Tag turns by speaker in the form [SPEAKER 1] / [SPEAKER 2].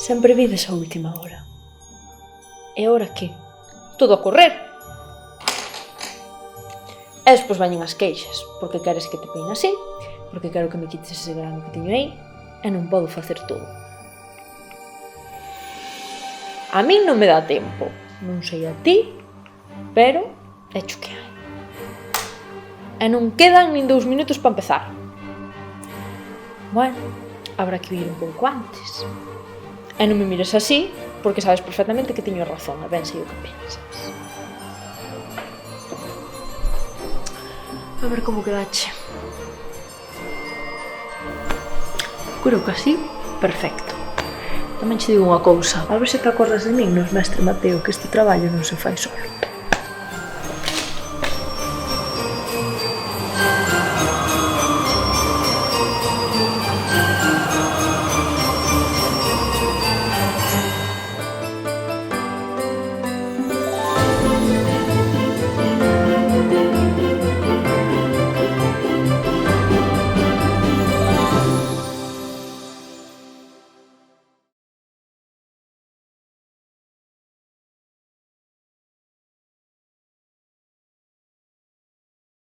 [SPEAKER 1] Sempre vides a última hora. E agora que? Todo a correr. E despois veñen as queixas, porque queres que te peine así, porque quero que me quites ese grano que teño aí, e non podo facer todo. A min non me dá tempo, non sei a ti, pero hecho que hai. E non quedan nin 2 minutos para empezar. Bueno, habrá que ir un pouco antes. E non me mires así, porque sabes perfectamente que teño razón, e ben sei o que pensas. A ver como quedache. Creo que así, perfecto. Tamén che digo unha cousa, a ver se te acordas de min nos mestre Mateo, que este traballo non se fai solo.